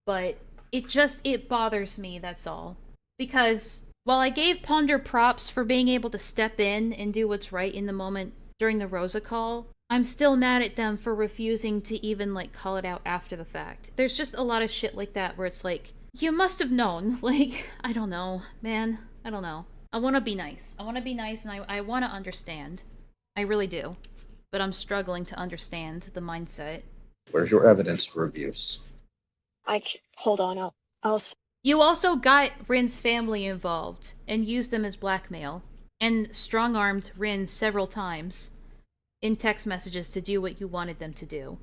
but it bothers me, that's all. Because while I gave Ponder props for being able to step in and do what's right in the moment during the Rosa call, I'm still mad at them for refusing to even like call it out after the fact. There's just a lot of shit like that where it's like, you must have known. Like, I don't know, man. I don't know. I want to be nice. I want to be nice and I want to understand. I really do. But I'm struggling to understand the mindset. Where's your evidence for abuse? Hold on. I'll. You also got Rin's family involved and used them as blackmail, and strong armed Rin several times in text messages to do what you wanted them to do.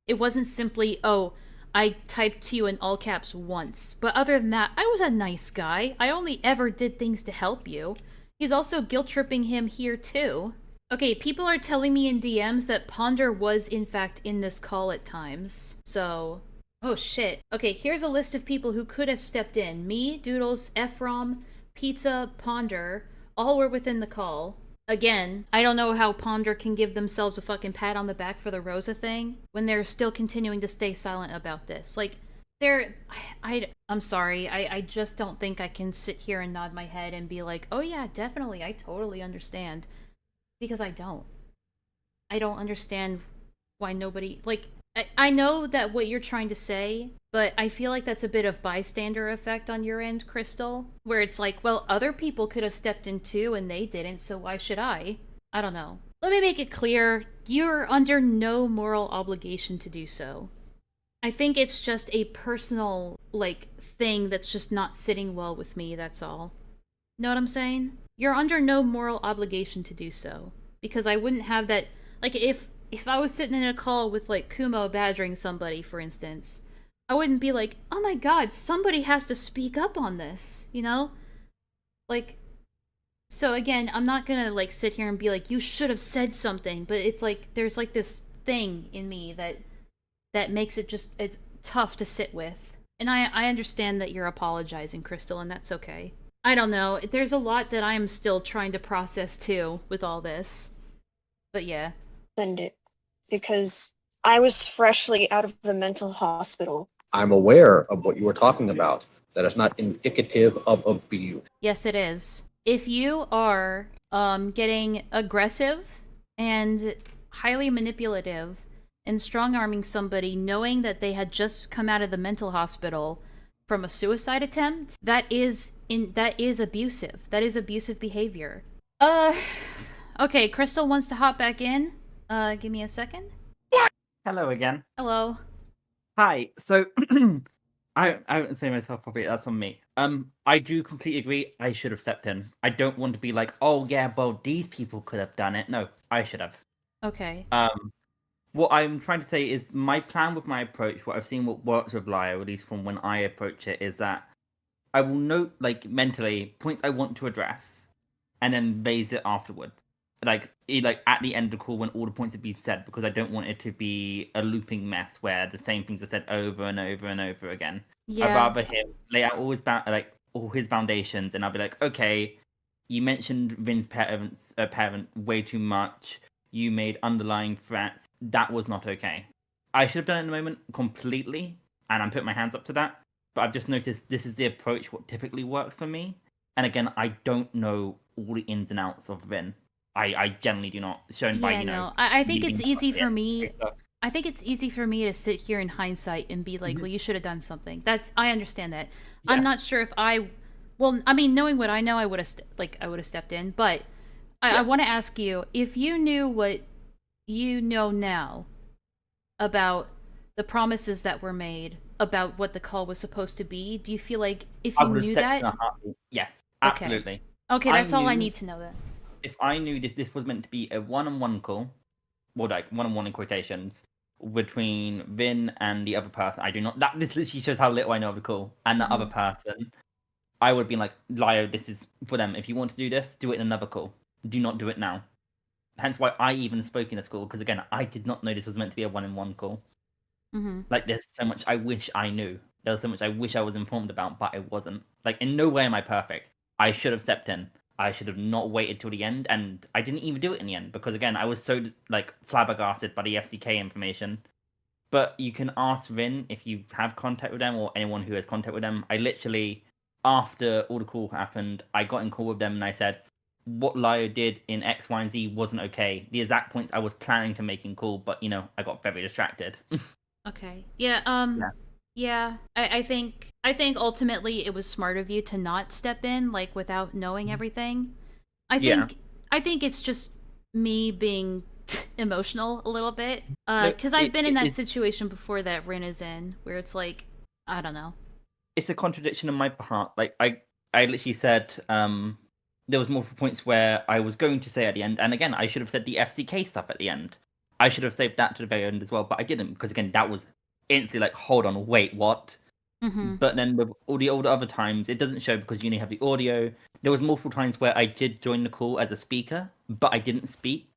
It wasn't simply, oh, I typed to you in all caps once, but other than that, I was a nice guy. I only ever did things to help you. He's also guilt tripping him here too. Okay, people are telling me in DMs that Ponder was in fact in this call at times, so oh shit. Okay, here's a list of people who could have stepped in. Me, Doodles, Ephraim, Pizza, Ponder, all were within the call. Again, I don't know how Ponder can give themselves a fucking pat on the back for the Rosa thing when they're still continuing to stay silent about this. Like, I'm sorry, I just don't think I can sit here and nod my head and be like, oh yeah, definitely, I totally understand. Because I don't. I don't understand why nobody, like, I know that what you're trying to say, but I feel like that's a bit of bystander effect on your end, Crystal, where it's like, well, other people could have stepped in too and they didn't, so why should I? I don't know. Let me make it clear, you're under no moral obligation to do so. I think it's just a personal, like, thing that's just not sitting well with me, that's all. Know what I'm saying? You're under no moral obligation to do so. Because I wouldn't have that, like, if I was sitting in a call with like Kumo badgering somebody, for instance, I wouldn't be like, oh my god, somebody has to speak up on this, you know? Like, so again, I'm not gonna like sit here and be like, you should have said something, but it's like, there's like this thing in me that makes it just, it's tough to sit with. And I understand that you're apologizing, Crystal, and that's okay. I don't know, there's a lot that I'm still trying to process too with all this. But yeah. Send it because I was freshly out of the mental hospital. I'm aware of what you were talking about. That is not indicative of abuse. Yes, it is. If you are getting aggressive and highly manipulative and strong arming somebody knowing that they had just come out of the mental hospital from a suicide attempt, that is abusive. That is abusive behavior. Okay, Crystal wants to hop back in. Give me a second. Hello again. Hello. Hi. So, I wouldn't say myself properly. That's on me. I do completely agree. I should have stepped in. I don't want to be like, oh yeah, well these people could have done it. No, I should have. Okay. What I'm trying to say is my plan with my approach. What I've seen what works with Lio, at least from when I approach it, is that I will note like mentally points I want to address, and then raise it afterwards. Like at the end of the call when all the points have been said, because I don't want it to be a looping mess where the same things are said over and over and over again. Yeah. I'd rather him lay out all his foundations, and I'll be like, okay, you mentioned Vin's parent way too much. You made underlying threats. That was not okay. I should have done it in the moment completely, and I'm putting my hands up to that. But I've just noticed this is the approach what typically works for me. And again, I don't know all the ins and outs of Vin. I generally do not. Shown by, no. I think it's easy for me. I think it's easy for me to sit here in hindsight and be like, well, you should have done something. I understand that. Yeah. I'm not sure if well, I mean, knowing what I know, I would have stepped in. But I want to ask you, if you knew what you know now about the promises that were made, about what the call was supposed to be, do you feel like if you knew that? Yes, absolutely. Okay, that's all I need to know then. If I knew this was meant to be a one-on-one call, well, like one-on-one in quotations, between Vin and the other person, I do not. This literally shows how little I know of the call. And the other person, I would be like, Lio, this is for them. If you want to do this, do it in another call. Do not do it now. Hence why I even spoke in a call, because again, I did not know this was meant to be a one-on-one call. Mm-hmm. Like, there's so much I wish I knew. There was so much I wish I was informed about, but I wasn't. Like, in no way am I perfect. I should have stepped in. I should have not waited till the end, and I didn't even do it in the end, because again, I was so, like, flabbergasted by the FCK information But you can ask Rin if you have contact with them or anyone who has contact with them. I literally, after all the call happened, I got in call with them and I said, what Lio did in X, Y, and Z wasn't okay. The exact points I was planning to make in call, but, I got very distracted. Okay. Yeah, Yeah. yeah. I think ultimately it was smart of you to not step in, like, without knowing everything. Yeah. I think it's just me being emotional a little bit. No, Because I've been in that it's situation before that Rin is in, where it's like, I don't know. it's a contradiction on my part. Like I literally said, there was multiple points where I was going to say at the end, and again, I should have said the FCK stuff at the end. I should have saved that to the very end as well, but I didn't because again, that was instantly like, hold on, wait, what? Mm-hmm. But then with all the other times, it doesn't show because you only have the audio. There was multiple times where I did join the call as a speaker, but I didn't speak.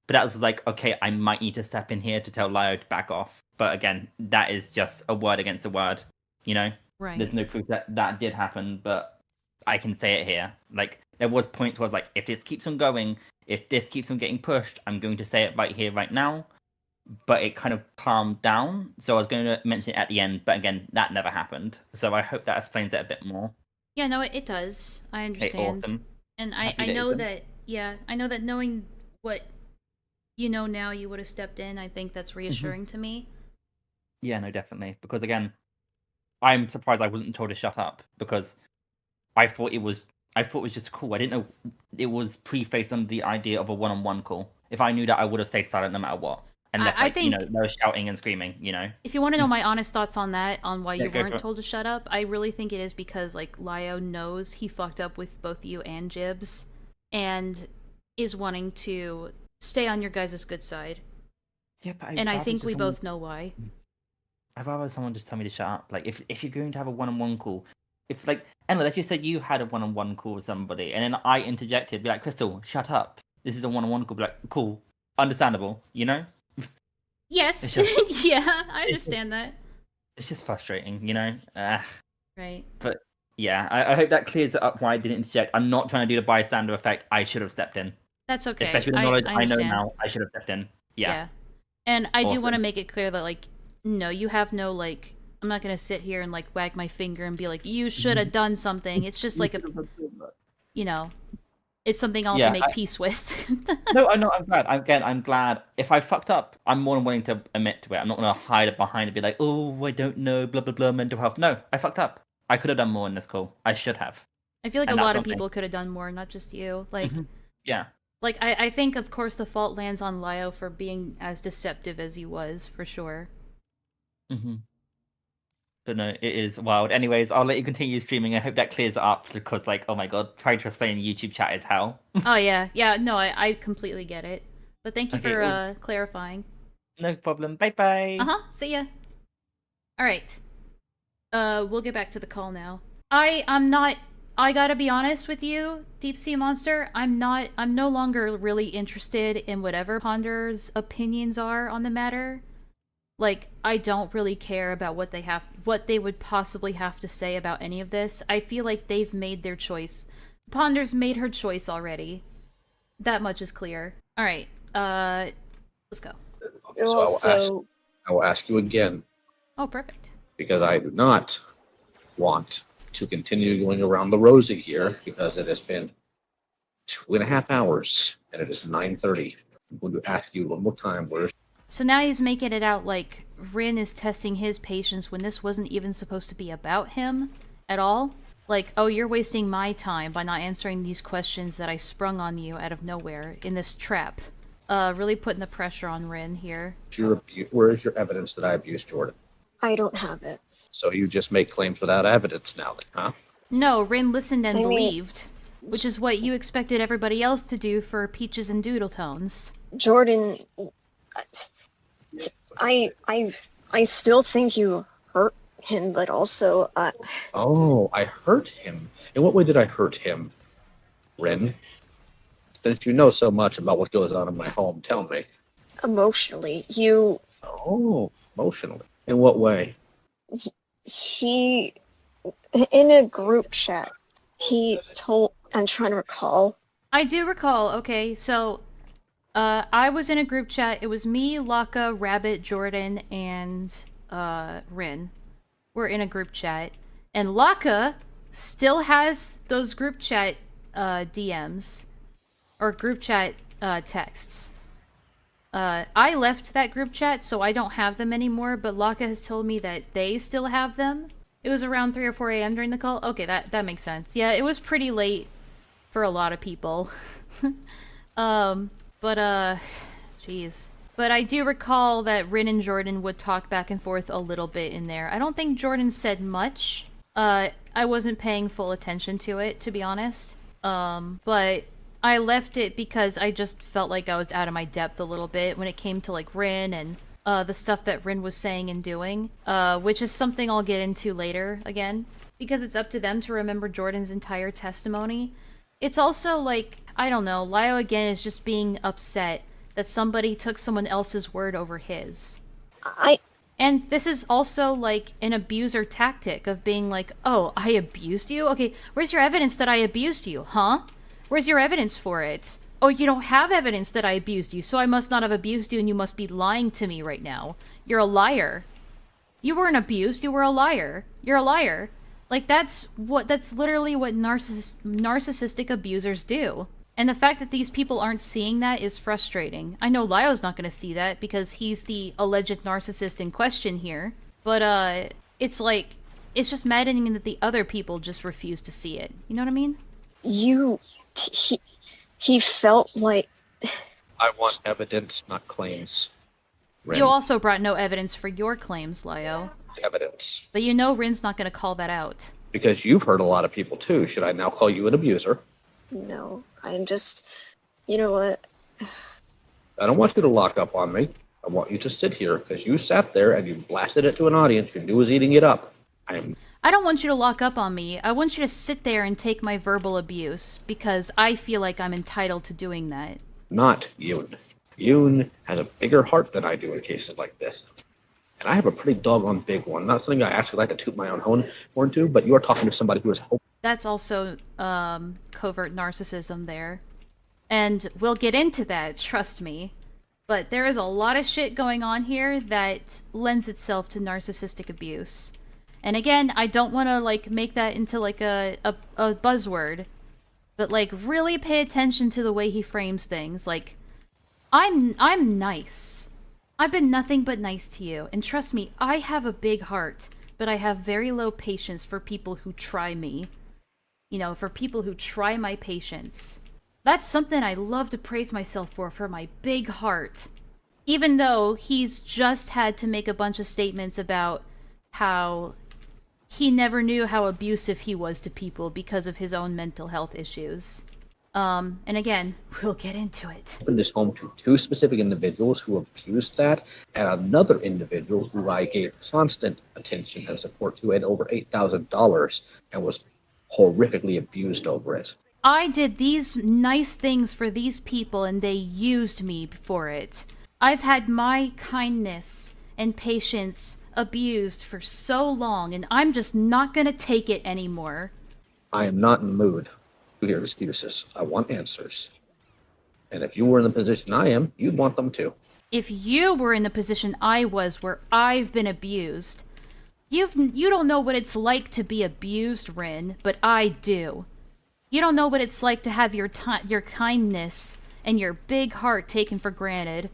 But that was like, okay, I might need to step in here to tell Lio to back off. But again, that is just a word against a word, you know? Right. There's no proof that that did happen, but I can say it here. Like, there was points where I was like, if this keeps on going, if this keeps on getting pushed, I'm going to say it right here, right now. But it kind of calmed down, so I was going to mention it at the end, but again, that never happened. So I hope that explains it a bit more. Yeah, no, it does. I Hey, understand. awesome. And Happy I days know then. that, yeah, I know that knowing what you know now, you would have stepped in. I think that's reassuring to me. Yeah, no, definitely. Because again, I'm surprised I wasn't told to shut up because I thought it was just cool. I didn't know it was prefaced under the idea of a one-on-one call. If I knew that, I would have stayed silent no matter what. Unless, I like, think they were shouting and screaming, if you want to know my honest thoughts on that, on why Yeah, you go for weren't it. told to shut up, I really think it is because, like, Lio knows he fucked up with both you and Jibs, and is wanting to stay on your guys' good side. Yeah, but And I think we both know why. I'd rather someone just tell me to shut up. Like, if you're going to have a one-on-one call, if like, Enlaa, let's just say you had a one-on-one call with somebody, and then I interjected, be like, Crystal, shut up. This is a one-on-one call. Be like, cool, understandable, you know? Yes, It's yeah, I understand that. It's just frustrating, you know? Right. But yeah, I hope that clears it up why I didn't interject. I'm not trying to do the bystander effect. I should have stepped in. That's okay. Especially with the knowledge I I know understand. now, I should have stepped in. Yeah. And I do want to Awesome. make it clear that, like, no, you have no, like, I'm not going to sit here and, like, wag my finger and be like, you should have done something. It's just like it's something I'll have Yeah, to make peace with. No, I'm glad. I'm glad. If I fucked up, I'm more than willing to admit to it. I'm not gonna hide it behind and be like, oh, I don't know, blah blah blah, mental health. No, I fucked up. I could have done more in this call. I should have. I feel like And a that's lot of on me. people could have done more, not just you. Like, Yeah. like I think, of course, the fault lands on Lio for being as deceptive as he was, for sure. But no, it is wild. Anyways, I'll let you continue streaming. I hope that clears it up because, like, oh my god, trying to explain YouTube chat is hell. Oh, yeah. Yeah, no, I completely get it. But thank you Okay, for clarifying. No problem. Bye bye. Uh-huh. See ya. Alright. We'll get back to the call now. I gotta be honest with you, Deep Sea Monster. I'm no longer really interested in whatever Ponder's opinions are on the matter. Like, I don't really care about what they would possibly have to say about any of this. I feel like they've made their choice. Ponder's made her choice already. That much is clear. Alright, let's go. Also, I will ask you again, Oh, perfect. because I do not want to continue going around the rosy here, because it has been 2.5 hours and it is 9:30. I'm going to ask you one more time, where's So now he's making it out like Rin is testing his patience when this wasn't even supposed to be about him at all. Like, oh, you're wasting my time by not answering these questions that I sprung on you out of nowhere in this trap. Really putting the pressure on Rin here. where is your evidence that I abused Jordan? I don't have it. So you just make claims without evidence now, then, huh? No, Rin listened and I mean- believed, which is what you expected everybody else to do for Peaches and Doodle Tones. Jordan, I still think you hurt him, but also, Oh, I hurt him. In what way did I hurt him, Rin? Since you know so much about what goes on in my home, tell me. emotionally, you, Oh, emotionally. In what way? he, in a group chat, he told, I'm trying to recall. I do recall, okay, so I was in a group chat. It was me, Laka, Rabbit, Jordan, and Rin. We're in a group chat. And Laka still has those group chat DMs or group chat texts. I left that group chat, so I don't have them anymore, but Laka has told me that they still have them. It was around 3 or 4 a.m. during the call. Okay, that makes sense. Yeah, it was pretty late for a lot of people. Jeez. But I do recall that Rin and Jordan would talk back and forth a little bit in there. I don't think Jordan said much. I wasn't paying full attention to it, to be honest. But I left it because I just felt like I was out of my depth a little bit when it came to, like, Rin and the stuff that Rin was saying and doing, which is something I'll get into later again, because it's up to them to remember Jordan's entire testimony. It's also, like, I don't know, Lio again is just being upset that somebody took someone else's word over his. And this is also, like, an abuser tactic of being like, oh, I abused you? Okay, where's your evidence that I abused you, huh? Where's your evidence for it? Oh, you don't have evidence that I abused you, so I must not have abused you and you must be lying to me right now. You're a liar. You weren't abused, you were a liar. You're a liar. Like, that's literally what narcissistic abusers do. And the fact that these people aren't seeing that is frustrating. I know Lio's not going to see that because he's the alleged narcissist in question here. But, it's like, it's just maddening that the other people just refuse to see it. You know what I mean? He felt like... I want evidence, not claims. Rin, You also brought no evidence for your claims, Lio. evidence. But you know Rin's not going to call that out. Because you've hurt a lot of people too. Should I now call you an abuser? No, I'm just... You know what? I don't want you to lock up on me. I want you to sit here because you sat there and you blasted it to an audience you knew was eating it up. I don't want you to lock up on me. I want you to sit there and take my verbal abuse, because I feel like I'm entitled to doing that. Not Yoon. Yoon has a bigger heart than I do in cases like this. And I have a pretty doggone big one. Not something I actually like to toot my own horn to, but you are talking to somebody who is That's also covert narcissism there. And we'll get into that, trust me. But there is a lot of shit going on here that lends itself to narcissistic abuse. And again, I don't want to, like, make that into, like, a buzzword. But, like, really pay attention to the way he frames things. Like, I'm nice. I've been nothing but nice to you. And trust me, I have a big heart. But I have very low patience for people who try me. You know, for people who try my patience. That's something I love to praise myself for my big heart. Even though he's just had to make a bunch of statements about how he never knew how abusive he was to people because of his own mental health issues. And again, we'll get into it. in this home to two specific individuals who abused that, and another individual who I gave constant attention and support to, and over $8,000, and was horrifically abused over it. I did these nice things for these people and they used me for it. I've had my kindness and patience abused for so long, and I'm just not gonna take it anymore. I am not in the mood to hear excuses. I want answers. And if you were in the position I am, you'd want them too. If you were in the position I was where I've been abused, you don't know what it's like to be abused, Rin, but I do. You don't know what it's like to have your kindness and your big heart taken for granted.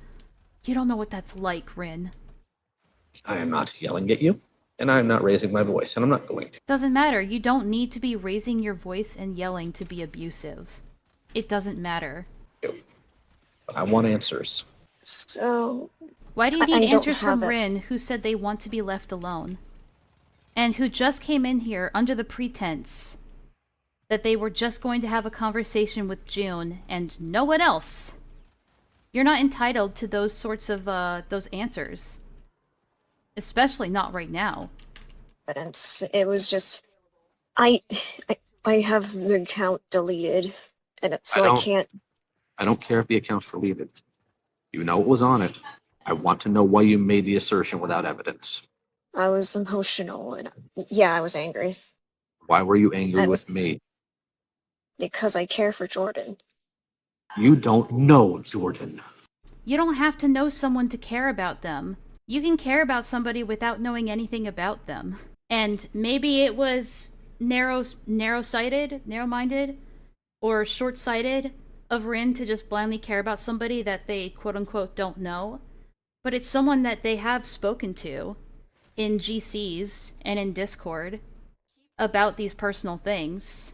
You don't know what that's like, Rin. I am not yelling at you, and I am not raising my voice, and I'm not going to. Doesn't matter. You don't need to be raising your voice and yelling to be abusive. It doesn't matter. But I want answers. So... Why do you I need don't answers from have it. Rin, who said they want to be left alone? And who just came in here under the pretense that they were just going to have a conversation with June and no one else? You're not entitled to those sorts of, those answers. Especially not right now. But it was just... I have the account deleted, and so I can't... I don't care if the account's deleted. You know what was on it. I want to know why you made the assertion without evidence. I was emotional, and yeah, I was angry. Why were you angry I was- with me? Because I care for Jordan. You don't know Jordan. You don't have to know someone to care about them. You can care about somebody without knowing anything about them. And maybe it was narrow-minded, or short-sighted of Rin to just blindly care about somebody that they quote-unquote don't know. But it's someone that they have spoken to in GCs and in Discord about these personal things.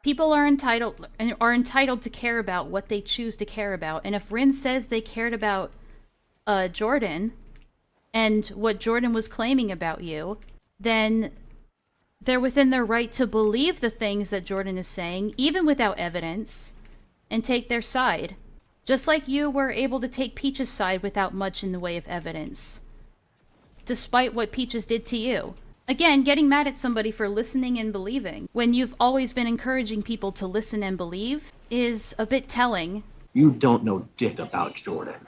People are entitled to care about what they choose to care about. And if Rin says they cared about Jordan and what Jordan was claiming about you, then they're within their right to believe the things that Jordan is saying, even without evidence, and take their side. Just like you were able to take Peach's side without much in the way of evidence, despite what Peaches did to you. Again, getting mad at somebody for listening and believing, when you've always been encouraging people to listen and believe, is a bit telling. You don't know dick about Jordan.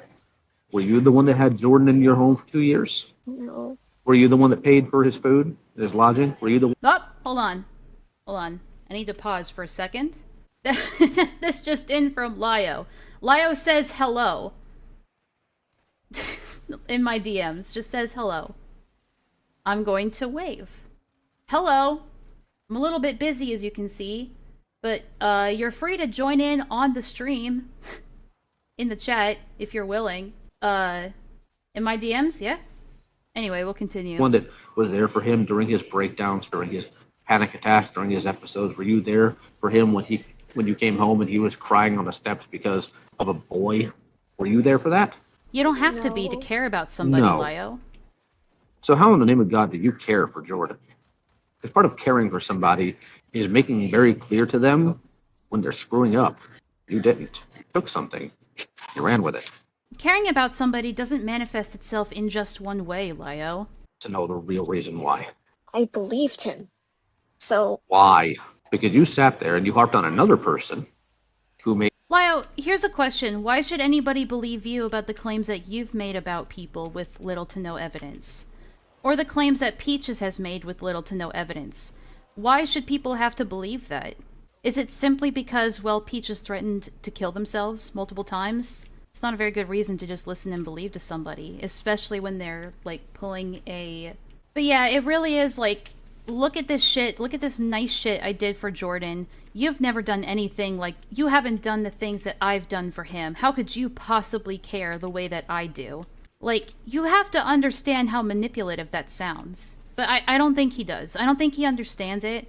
Were you the one that had Jordan in your home for 2 years? No. Were you the one that paid for his food, his lodging? Were you the one? Oh, hold on. I need to pause for a second. This just in from Lio. Lio says hello. In my DMs, just says hello. I'm going to wave. Hello. I'm a little bit busy, as you can see, but you're free to join in on the stream in the chat if you're willing. In my DMs, yeah? Anyway, we'll continue. One that was there for him during his breakdowns, during his panic attacks, during his episodes. Were you there for him when you came home and he was crying on the steps because of a boy? Were you there for that? You don't have to be to care about somebody, No. Lio. So how in the name of God do you care for Jordan? Because part of caring for somebody is making very clear to them when they're screwing up. You didn't. You took something. You ran with it. Caring about somebody doesn't manifest itself in just one way, Lio. To know the real reason why. I believed him. So, Why? Because you sat there and you harped on another person who made... Lio, here's a question. Why should anybody believe you about the claims that you've made about people with little to no evidence? Or the claims that Peaches has made with little to no evidence? Why should people have to believe that? Is it simply because, well, Peaches threatened to kill themselves multiple times? It's not a very good reason to just listen and believe to somebody, especially when they're, like, pulling a... But yeah, it really is, like, look at this shit, look at this nice shit I did for Jordan. You've never done anything, like, you haven't done the things that I've done for him. How could you possibly care the way that I do? Like, you have to understand how manipulative that sounds. But I don't think he does. I don't think he understands it.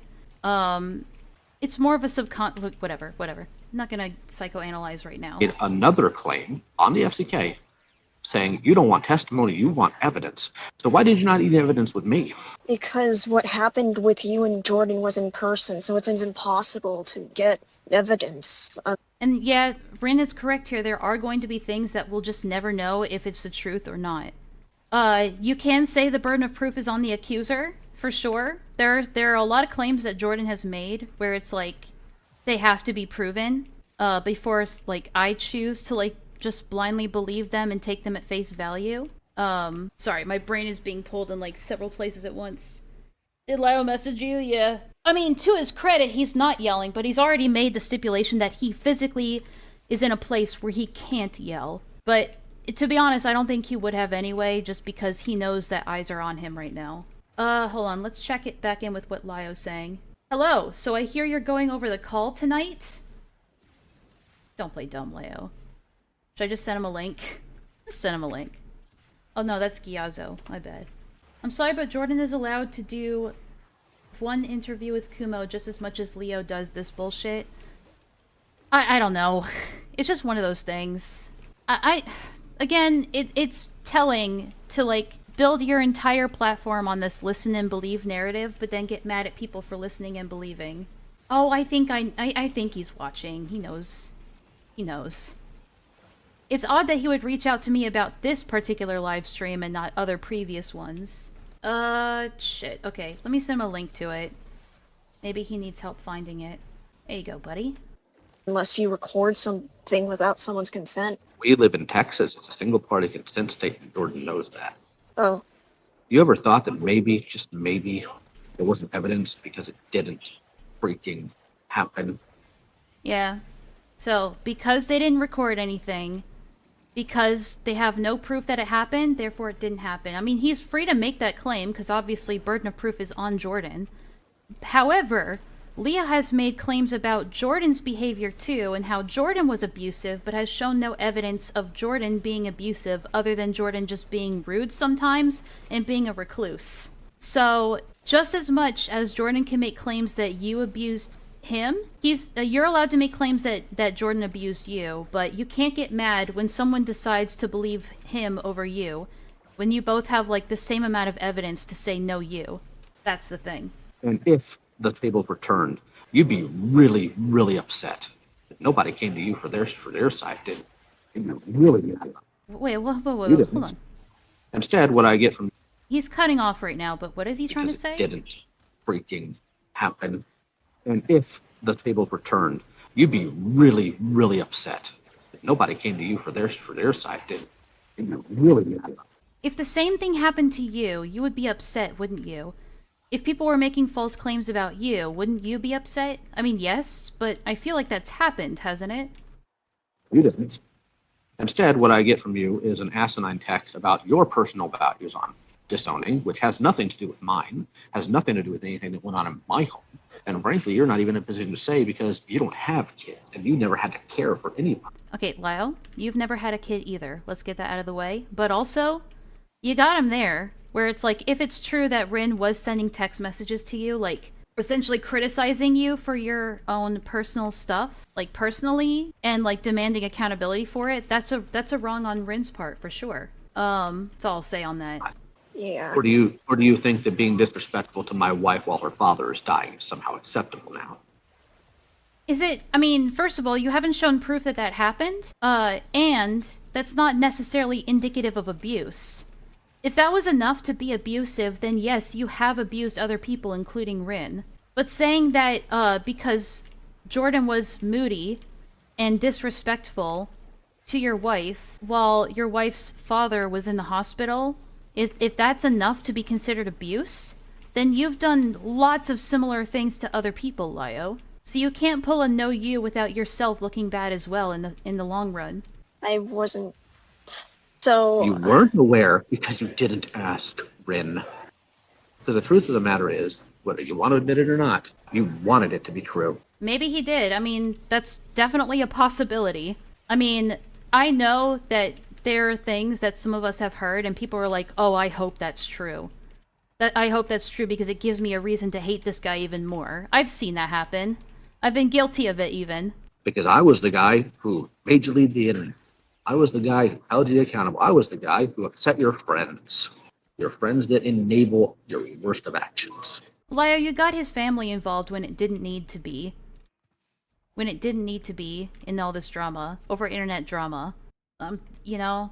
It's more of a whatever. I'm not gonna psychoanalyze right now. made another claim on the FCK saying you don't want testimony, you want evidence. So why did you not eat evidence with me? because what happened with you and Jordan was in person, so it seems impossible to get evidence. And yeah, Rin is correct here. There are going to be things that we'll just never know if it's the truth or not. You can say the burden of proof is on the accuser, for sure. There are a lot of claims that Jordan has made where it's like they have to be proven before, like, I choose to, like, just blindly believe them and take them at face value. Sorry, my brain is being pulled in, like, several places at once. Did Lio message you? Yeah. I mean, to his credit, he's not yelling, but he's already made the stipulation that he physically is in a place where he can't yell. But to be honest, I don't think he would have anyway, just because he knows that eyes are on him right now. Hold on, let's check it back in with what Lio's saying. Hello, so I hear you're going over the call tonight? Don't play dumb, Lio. Should I just send him a link? Just send him a link. Oh no, that's Giazzo. My bad. I'm sorry, but Jordan is allowed to do one interview with Kumo just as much as Leo does this bullshit. I don't know. It's just one of those things. Again, it's telling to, like, build your entire platform on this listen and believe narrative, but then get mad at people for listening and believing. Oh, I think he's watching. He knows. He knows. It's odd that he would reach out to me about this particular live stream and not other previous ones. Shit. Okay, let me send him a link to it. Maybe he needs help finding it. There you go, buddy. Unless you record something without someone's consent. We live in Texas. It's a single-party consent state, and Jordan knows that. Oh, You ever thought that maybe, just maybe, there wasn't evidence because it didn't freaking happen? Yeah. So, because they didn't record anything, because they have no proof that it happened, therefore it didn't happen. I mean, he's free to make that claim, because obviously burden of proof is on Jordan. However, Leah has made claims about Jordan's behavior too, and how Jordan was abusive, but has shown no evidence of Jordan being abusive other than Jordan just being rude sometimes and being a recluse. So, just as much as Jordan can make claims that you abused him, you're allowed to make claims that Jordan abused you, but you can't get mad when someone decides to believe him over you, when you both have, like, the same amount of evidence to say no you. That's the thing. And if the tables were turned, you'd be really, really upset. Nobody came to you for their side, did it? You'd be really mad. Wait, whoa, You hold didn't. on. Instead, what I get from He's cutting off right now, but what is he trying to because say? it didn't freaking happen. And if the tables were turned, you'd be really, really upset. Nobody came to you for their side, did it? You'd be really mad. If the same thing happened to you, you would be upset, wouldn't you? If people were making false claims about you, wouldn't you be upset? I mean, yes, but I feel like that's happened, hasn't it? You didn't. Instead, what I get from you is an asinine text about your personal values on disowning, which has nothing to do with mine, has nothing to do with anything that went on in my home. And frankly, you're not even in a position to say because you don't have kids and you never had to care for anyone. Okay, Lyle, you've never had a kid either. Let's get that out of the way. But also, you got him there, where it's like, if it's true that Rin was sending text messages to you, like, essentially criticizing you for your own personal stuff, like, personally, and, like, demanding accountability for it, that's a wrong on Rin's part, for sure. That's all I'll say on that. Yeah. Or do you think that being disrespectful to my wife while her father is dying is somehow acceptable now? Is it, I mean, first of all, you haven't shown proof that that happened, and that's not necessarily indicative of abuse. If that was enough to be abusive, then yes, you have abused other people, including Rin. But saying that, because Jordan was moody and disrespectful to your wife while your wife's father was in the hospital, if that's enough to be considered abuse, then you've done lots of similar things to other people, Lyo. So you can't pull a no you without yourself looking bad as well in the long run. I wasn't. So. You weren't aware because you didn't ask, Rin. Because the truth of the matter is, whether you want to admit it or not, you wanted it to be true. Maybe he did. I mean, that's definitely a possibility. I mean, I know that there are things that some of us have heard and people are like, oh, I hope that's true. I hope that's true because it gives me a reason to hate this guy even more. I've seen that happen. I've been guilty of it even. Because I was the guy who made you leave the internet. I was the guy who held you accountable. I was the guy who upset your friends. Your friends that enable your worst of actions. Lyo, you got his family involved when it didn't need to be. When it didn't need to be in all this drama, over internet drama. You know,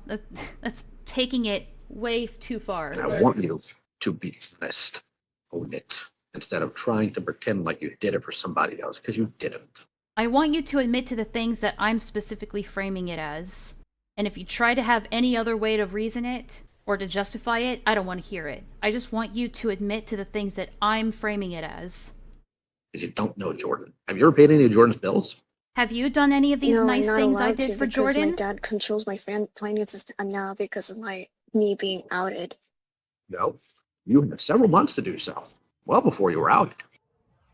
that's taking it way too far. And I want you to be honest. Own it. Instead of trying to pretend like you did it for somebody else, because you didn't. I want you to admit to the things that I'm specifically framing it as. And if you try to have any other way to reason it, or to justify it, I don't want to hear it. I just want you to admit to the things that I'm framing it as. Because you don't know Jordan. Have you ever paid any of Jordan's bills? Have you done any of these No, nice I'm not things I allowed did to for because Jordan? my dad controls my finances now because of me being outed. No. You had several months to do so. Well before you were out.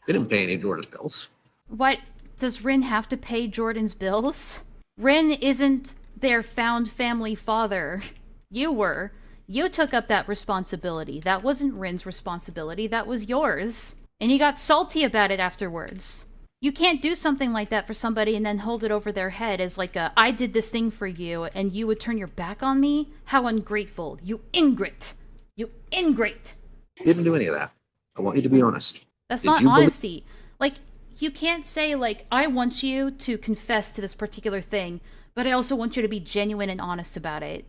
You didn't pay any of Jordan's bills. What? Does Rin have to pay Jordan's bills? Rin isn't their found family father. You were. You took up that responsibility. That wasn't Rin's responsibility. That was yours. And you got salty about it afterwards. You can't do something like that for somebody and then hold it over their head as like a, I did this thing for you and you would turn your back on me? How ungrateful. You ingrate. You ingrate. You didn't do any of that. I want you to be honest. That's Did not you honesty. Like, you can't say, like, I want you to confess to this particular thing, but I also want you to be genuine and honest about it.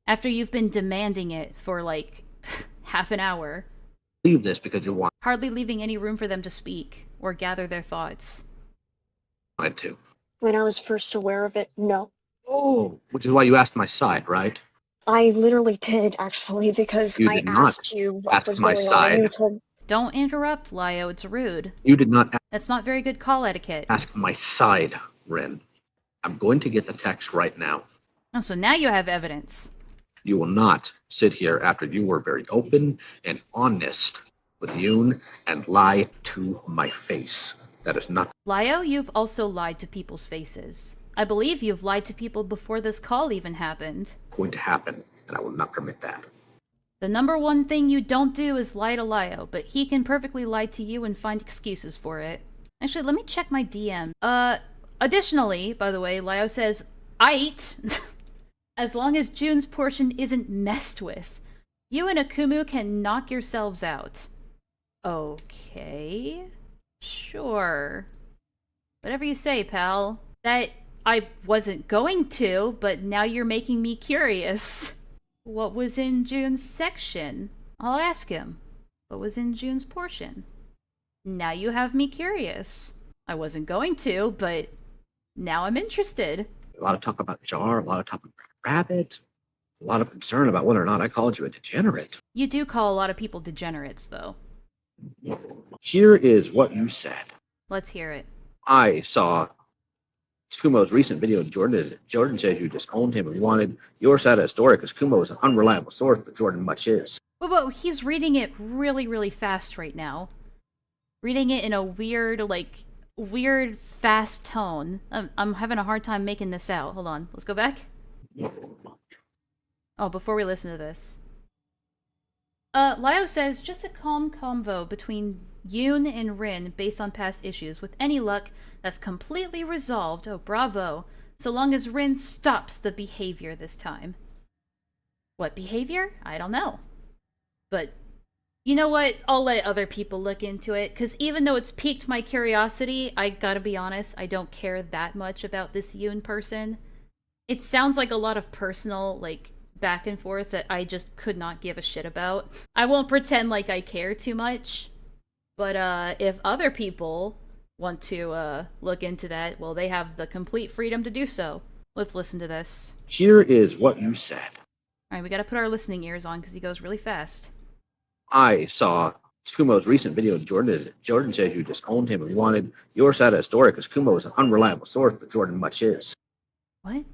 After you've been demanding it for, like, half an hour. Leave this because you Hardly leaving any room for them to speak or gather their thoughts. wanted to. When I was first aware of it, no. Oh, which is why you asked my side, right? I literally did, actually, because You I did not asked you what ask was my going on, side. and you told. Don't interrupt, Lyo. It's rude. You did not That's not very good call etiquette. ask my side, Rin. I'm going to get the text right now. Oh, so now you have evidence. You will not sit here after you were very open and honest with Yoon and lie to my face. That is not Lio, you've also lied to people's faces. I believe you've lied to people before this call even happened. going to happen, and I will not permit that. The number one thing you don't do is lie to Lio, but he can perfectly lie to you and find excuses for it. Actually, let me check my DM. Additionally, by the way, Lio says, "Aight," as long as June's portion isn't messed with. You and Akumu can knock yourselves out. Okay. Sure. Whatever you say, pal. That I wasn't going to, but now you're making me curious. What was in June's section? I'll ask him. What was in June's portion? Now you have me curious. I wasn't going to, but now I'm interested. A lot of talk about Jar, a lot of talk about Rabbit, a lot of concern about whether or not I called you a degenerate. You do call a lot of people degenerates, though. Here is what you said. Let's hear it. I saw Kumo's recent video of Jordan. Jordan says you disowned him and wanted your side of the story because Kumo is an unreliable source, but Jordan much is. But he's reading it really, really fast right now. Reading it in a weird, fast tone. I'm having a hard time making this out. Hold on. Let's go back. Oh, before we listen to this. Lio says, just a calm convo between Yoon and Rin based on past issues. With any luck, that's completely resolved. Oh, bravo. So long as Rin stops the behavior this time. What behavior? I don't know. But, you know what? I'll let other people look into it, because even though it's piqued my curiosity, I gotta be honest, I don't care that much about this Yoon person. It sounds like a lot of personal, back and forth that I just could not give a shit about. I won't pretend like I care too much, but if other people want to look into that, well, they have the complete freedom to do so. Let's listen to this. Here is what you said. Alright, we gotta put our listening ears on because he goes really fast. I saw Kumo's recent video of Jordan. Jordan says you disowned him and wanted your side of the story because Kumo is an unreliable source, but Jordan much is. What?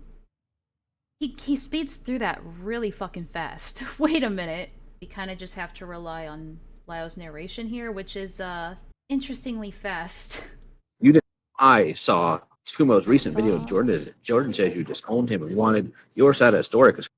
He speeds through that really fucking fast. Wait a minute. We kind of just have to rely on Lio's narration here, which is, interestingly fast. I saw Kumo's recent video of Jordan. Jordan says you disowned him and wanted your side of the story because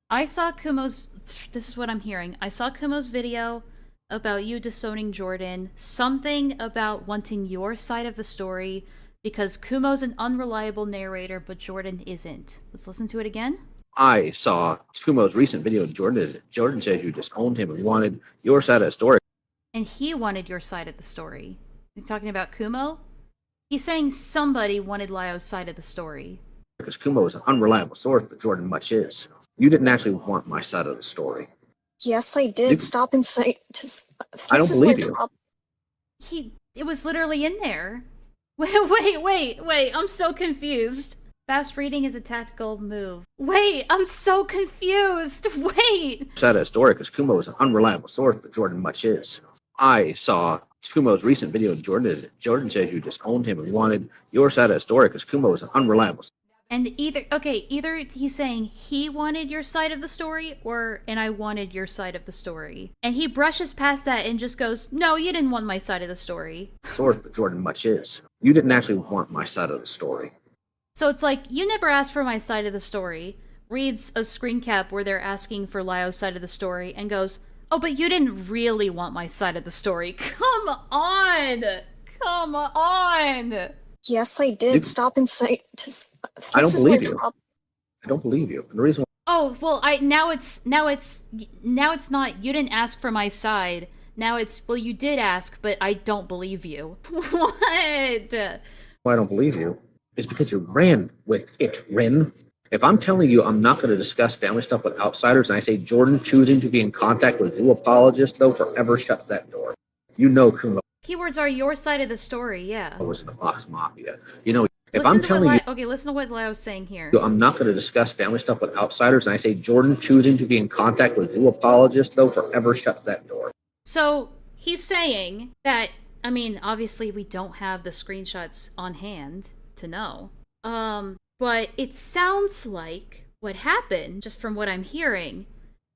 I saw Kumo's... This is what I'm hearing. I saw Kumo's video about you disowning Jordan. Something about wanting your side of the story because Kumo's an unreliable narrator, but Jordan isn't. Let's listen to it again. I saw Kumo's recent video of Jordan. Jordan says you disowned him and wanted your side of the story. And he wanted your side of the story. He's talking about Kumo? He's saying somebody wanted Lio's side of the story. Because Kumo is an unreliable source, but Jordan much is. You didn't actually want my side of the story. Yes, I did. Stop and say. I don't believe you. It was literally in there. Wait, I'm so confused. Fast reading is a tactical move. Wait, I'm so confused. Wait. Side of the story because Kumo is an unreliable source, but Jordan much is. I saw Kumo's recent video of Jordan. Jordan says you disowned him and wanted your side of the story because Kumo is an unreliable. And either he's saying he wanted your side of the story, and I wanted your side of the story. And he brushes past that and just goes, no, you didn't want my side of the story. Source, but Jordan much is. You didn't actually want my side of the story. So it's like, you never asked for my side of the story, reads a screen cap where they're asking for Lio's side of the story, and goes, oh, but you didn't really want my side of the story. Come on! Come on! Yes, I did. Stop and say. I don't believe you. I don't believe you. And the reason Oh, well, now it's not, you didn't ask for my side. Now it's, well, you did ask, but I don't believe you. What? why I don't believe you is because you ran with it, Rin. If I'm telling you I'm not going to discuss family stuff with outsiders, and I say Jordan choosing to be in contact with you apologists, they'll forever shut that door. You know Kumo. Keywords are your side of the story, yeah. I was in the Fox Mafia. You know, if I'm telling you... Okay, listen to what Lio's saying here. I'm not going to discuss family stuff with outsiders, and I say Jordan choosing to be in contact with you apologists, they'll forever shut that door. So, he's saying that, I mean, obviously we don't have the screenshots on hand to know. But it sounds like what happened, just from what I'm hearing,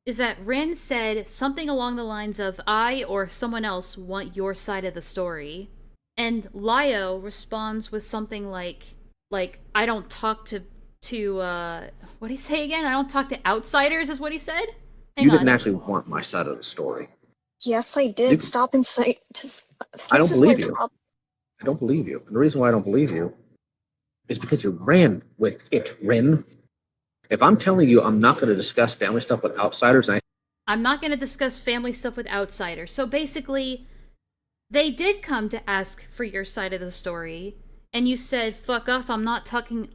is that Rin said something along the lines of, I or someone else want your side of the story. And Lio responds with something like, I don't talk to, what did he say again? I don't talk to outsiders, is what he said? You didn't actually want my side of the story. Yes, I did. Stop and say. I don't believe you. I don't believe you. And the reason why I don't believe you is because you ran with it, Rin. If I'm telling you I'm not going to discuss family stuff with outsiders, I'm not going to discuss family stuff with outsiders. So basically, they did come to ask for your side of the story, and you said, fuck off, I'm not talking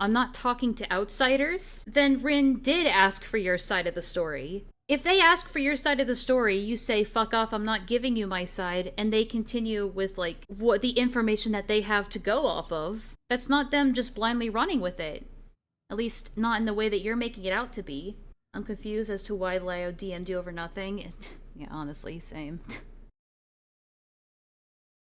to outsiders. Then Rin did ask for your side of the story. If they ask for your side of the story, you say, fuck off, I'm not giving you my side, and they continue with, like, what the information that they have to go off of. That's not them just blindly running with it. At least, not in the way that you're making it out to be. I'm confused as to why Lio DM'd you over nothing. Yeah, honestly, same.